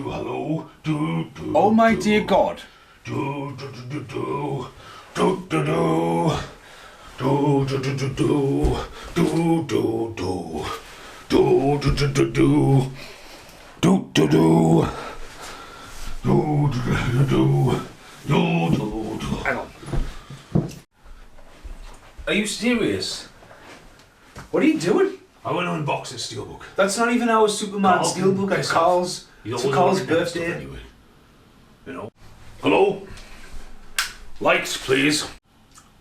Hello. Oh my dear God. Hang on. Are you serious? What are you doing? I want to unbox this Steelbook. That's not even our Superman Steelbook at Carl's. It's Carl's birthday. Anyway. You know. Hello? Likes, please.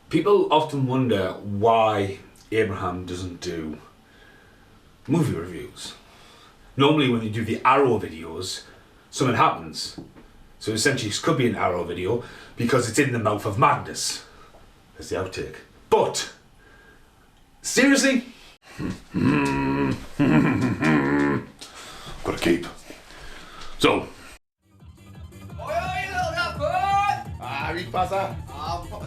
People often wonder why Abraham doesn't do movie reviews. Normally when you do the Arrow videos, something happens. So essentially this could be an Arrow video because it's in the mouth of madness. That's the outtake. But, seriously? Gotta keep. So. Rick pasa?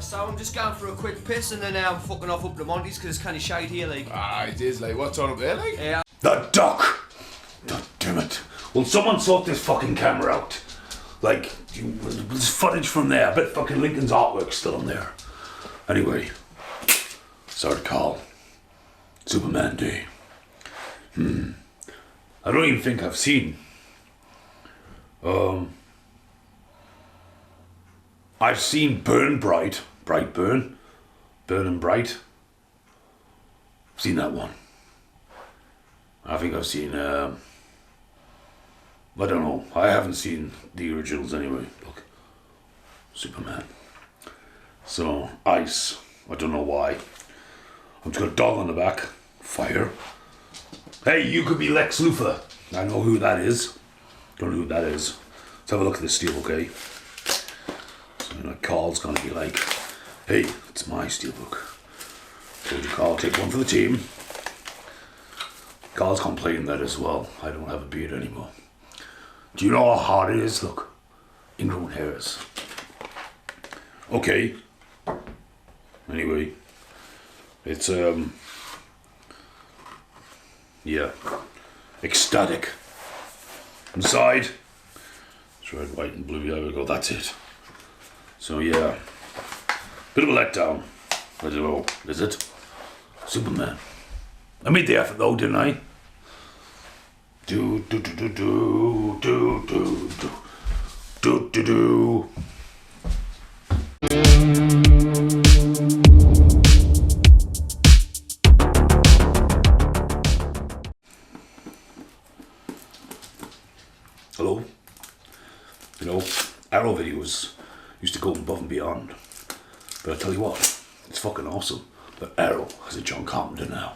So I'm just going for a quick piss and then I'm fucking off up the Monties because it's kind of shade here, like. It is, like, what's on up there, like? Yeah. The duck! God damn it. Will someone sort this fucking camera out? Like, there's footage from there. I bet fucking Lincoln's artwork's still on there. Anyway. Sorry to call. Superman Day. I don't even think I've seen. I've seen Burn Bright. Bright Burn. Burn and Bright. I've seen that one. I think I've seen, I don't know. I haven't seen the originals anyway. Look. Superman. So, Ice. I don't know why. I've just got a dog on the back. Fire. Hey, you could be Lex Luthor. I know who that is. Don't know who that is. Let's have a look at this Steelbook, eh? So, Carl's gonna be like, hey, it's my Steelbook. Told you, Carl, take one for the team. Carl's complaining that as well. I don't have a beard anymore. Do you know how hard it is? Look, ingrown hairs. Okay. Anyway, it's yeah, ecstatic. Inside, it's red, white, and blue. There we go. That's it. So yeah, bit of a letdown. I don't know. Is it? Superman. I made the effort though, didn't I? Do do do do do do do do do do do. Hello. You know, Arrow videos used to go above and beyond, but I tell you what, it's fucking awesome. But Arrow has a John Carpenter now.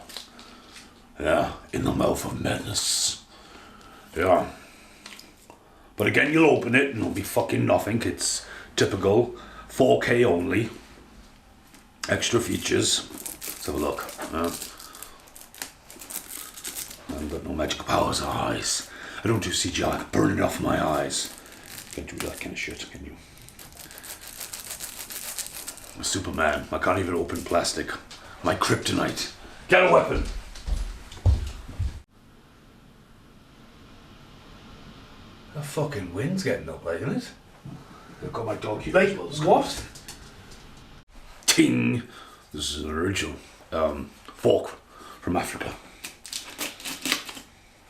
Yeah, in the mouth of madness. Yeah. But again, you'll open it and it'll be fucking nothing. It's typical 4K only. Extra features. Let's have a look. I've got no magical powers or eyes. I don't do CGI, I can burn it off my eyes. Can't do that kind of shit, can you? I'm Superman. I can't even open plastic. My kryptonite. Get a weapon! The fucking wind's getting up, like, isn't it? I've got my dog here. Like, what? Ting! This is an original fork from Africa.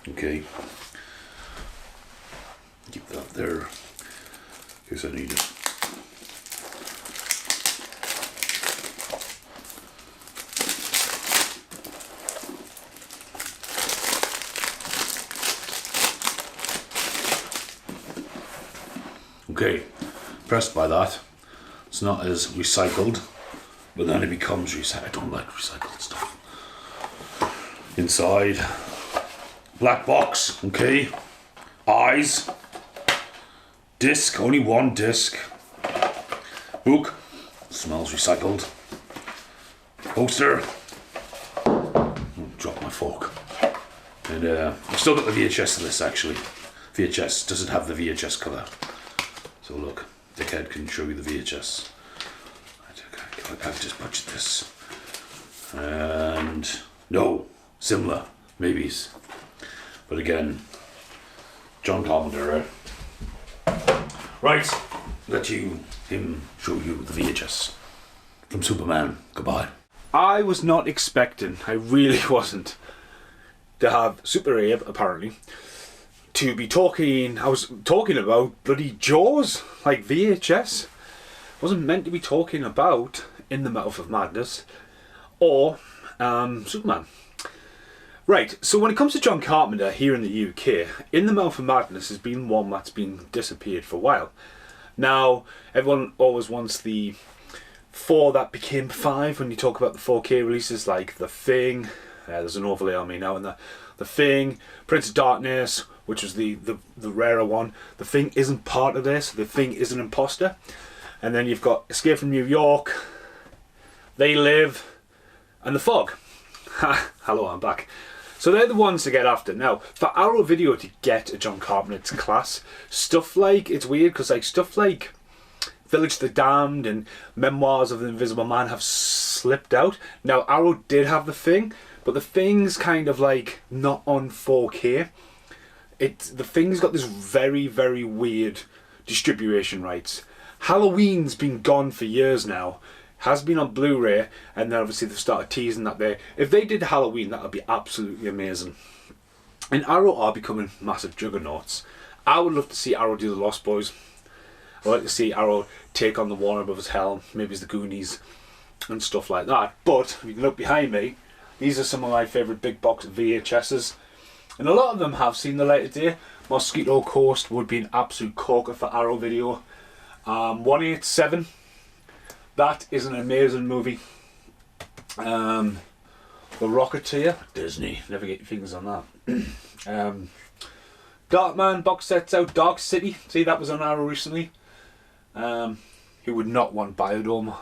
Okay. Keep that there. In case I need it. Okay, impressed by that. It's not as recycled, but then it becomes recycled. I don't like recycled stuff. Inside, black box, okay. Eyes, disc, only one disc. Book. Smells recycled. Poster. Drop my fork. And I've still got the VHS of this actually. VHS doesn't have the VHS cover. So look, dickhead can show you the VHS. I've just budgeted this. And no, similar, maybes. But again, John Carpenter. Right, let him show you the VHS from Superman. Goodbye. I was not expecting, I really wasn't, to have Super Abe, apparently, to be talking, I was talking about bloody Jaws, like VHS. Wasn't meant to be talking about In the Mouth of Madness or Superman. Right, so when it comes to John Carpenter here in the UK, In the Mouth of Madness has been one that's been disappeared for a while. Now, everyone always wants the 4 that became 5 when you talk about the 4K releases, like The Thing, there's an overlay on me now, and the Thing, Prince of Darkness, which was the rarer one. The Thing isn't part of this, The Thing is an imposter. And then you've got Escape from New York, They Live, and The Fog. Hello, I'm back. So they're the ones to get after. Now, for Arrow Video to get a John Carpenter class, stuff like, it's weird because like stuff like Village of the Damned and Memoirs of the Invisible Man have slipped out. Now, Arrow did have The Thing, but The Thing's kind of like not on 4K. The Thing's got this very, very weird distribution rights. Halloween's been gone for years now. Has been on Blu-ray, and then obviously they've started teasing that if they did Halloween, that would be absolutely amazing. And Arrow are becoming massive juggernauts. I would love to see Arrow do The Lost Boys. I'd like to see Arrow take on the Warner Brothers hell, maybe it's the Goonies and stuff like that. But if you can look behind me, these are some of my favourite big box VHSs, and a lot of them have seen the light of day. Mosquito Coast would be an absolute corker for Arrow Video. 187. That is an amazing movie. The Rocketeer, Disney, never get your fingers on that. Darkman box sets out, Dark City, see that was on Arrow recently. Who would not want Biodome?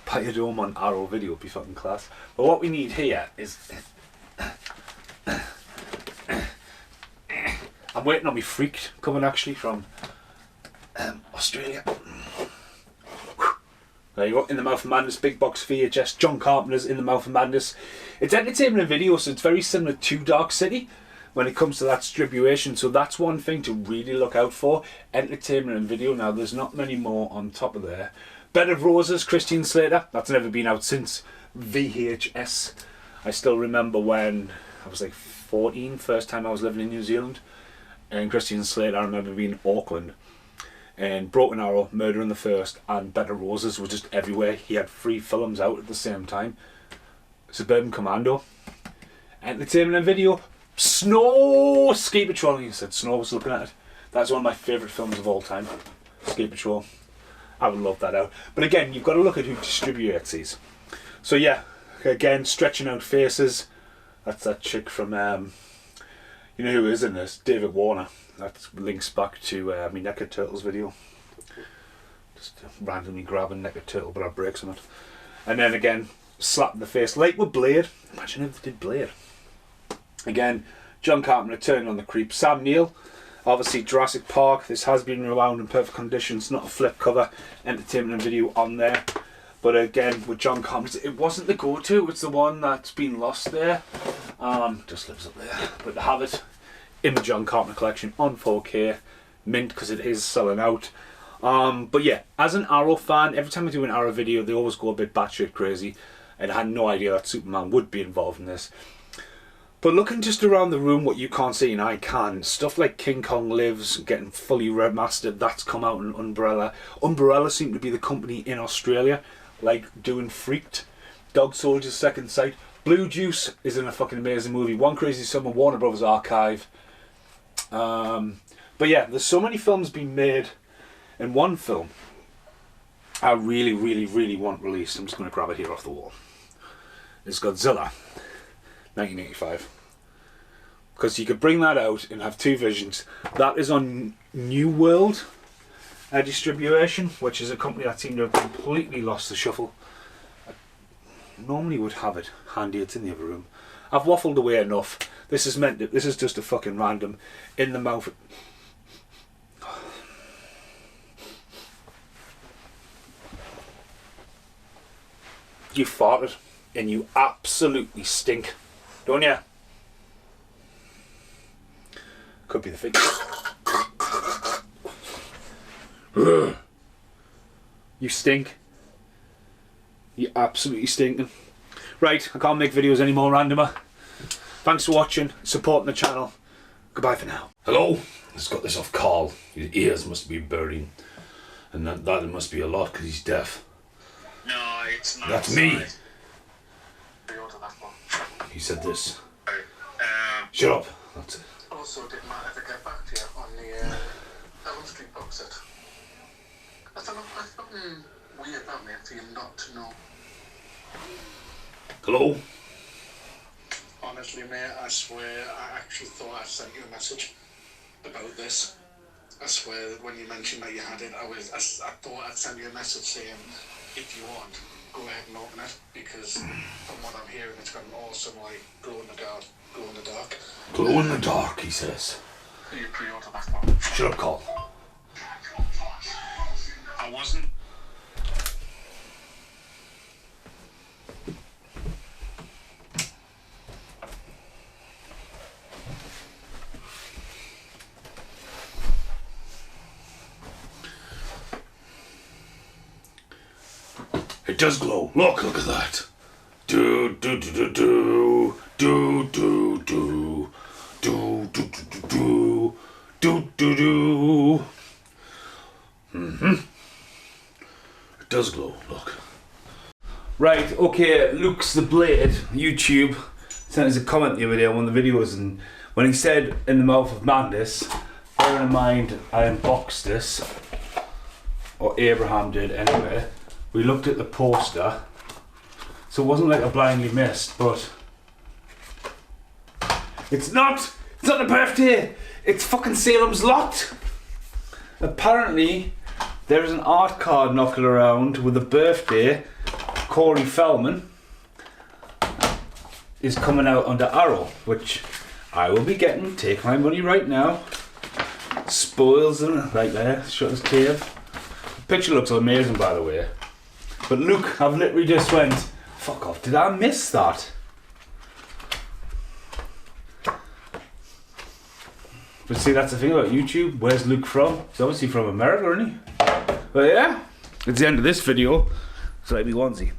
Biodome on Arrow Video would be fucking class. But what we need here is... I'm waiting on me Freaked coming actually from Australia. There you go, In the Mouth of Madness, big box VHS, John Carpenter's In the Mouth of Madness. It's entertainment and video, so it's very similar to Dark City when it comes to that distribution, so that's one thing to really look out for, entertainment and video. Now, there's not many more on top of there. Bed of Roses, Christian Slater, that's never been out since VHS. I still remember when I was like 14, first time I was living in New Zealand, and Christian Slater, I remember being in Auckland, and Broken Arrow, Murder in the First, and Bed of Roses were just everywhere. He had 3 films out at the same time. Suburban Commando, entertainment and video, Snow, Ski Patrol. You said Snow, was looking at it. That's one of my favourite films of all time, Ski Patrol. I would love that out. But again, you've got to look at who distributes these. So yeah, again, Stretching Out Faces. That's that chick from, you know who is in this? David Warner. That links back to my Naked Turtles video. Just randomly grabbing Naked Turtle, but I breaks on it. And then again, slap in the face, like with Blade. Imagine if they did Blade. Again, John Carpenter turning on the creep. Sam Neill, obviously Jurassic Park. This has been rewound in perfect condition. It's not a flip cover. Entertainment and video on there. But again, with John Carpenter, it wasn't the go-to. It's the one that's been lost there. Just lives up there. But to have it in the John Carpenter collection on 4K, mint because it is selling out. But yeah, as an Arrow fan, every time I do an Arrow video, they always go a bit batshit crazy, and I had no idea that Superman would be involved in this. But looking just around the room, what you can't see and I can, stuff like King Kong Lives, getting fully remastered, that's come out in Umbrella. Umbrella seem to be the company in Australia, like doing Freaked, Dog Soldiers Second Sight. Blue Juice is in a fucking amazing movie. One Crazy Summer, Warner Brothers Archive. But yeah, there's so many films being made in one film I really, really, really want released. I'm just going to grab it here off the wall. It's Godzilla, 1985. Because you could bring that out and have 2 visions. That is on New World, Distribution, which is a company that seemed to have completely lost the shuffle. I normally would have it handy, it's in the other room. I've waffled away enough. This is just a fucking random in the mouth. You farted and you absolutely stink, don't you? Could be the fig. You stink. You absolutely stinking. Right, I can't make videos anymore, randomer. Thanks for watching, supporting the channel. Goodbye for now. Hello? He's got this off Carl. His ears must be burning. And that must be a lot because he's deaf. No, it's not. That's me. Pre-order that one. He said this. Shut up. That's it. Also, did Matt ever get back to you on the Elm Street box set? I don't know, I've something weird about me for you not to know. Hello? Honestly, mate, I swear I actually thought I sent you a message about this. I swear that when you mentioned that you had it, I thought I'd send you a message saying, if you want, go ahead and open it, because from what I'm hearing, it's got an awesome, like, glow in the dark. Glow in the dark, he says. You pre-order that one. Shut up, Carl. I wasn't. It does glow. Look at that. Do do do do do do do do do do do do do do do. It does glow. Look. Right, okay, Luke's the Blade, YouTube, sent us a comment the other day on one of the videos, and when he said in the mouth of madness, bear in mind I unboxed this, or Abraham did anyway. We looked at the poster, so it wasn't like I blindly missed, but it's not the birthday, it's fucking Salem's Lot. Apparently there's an art card knocking around with a birthday. Corey Feldman is coming out under Arrow, which I will be getting. Take my money right now. Spoils them right there, Shutter's Cave. The picture looks amazing, by the way. But Luke, I've literally just went, fuck off, did I miss that? But see, that's the thing about YouTube. Where's Luke from? He's obviously from America, isn't he? But yeah, it's the end of this video. So let me onesie.